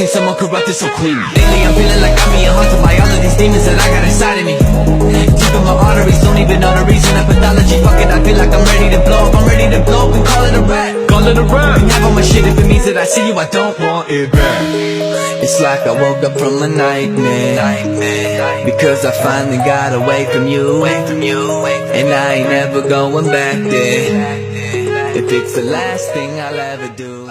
seen someone corrupted so clean. Lately I'm feeling like I'm being haunted by all of these demons that I got inside of me. Deep in my arteries, don't even know the reason. That pathology, fuck it, I feel like I'm ready to blow up. I'm ready to blow up and call it a rap. Call it a rap. You have all my shit, if it means that I see you, I don't want it back. It's like I woke up from a nightmare, because I finally got away from you, and I ain't never going back there. If it's the last thing I'll ever do.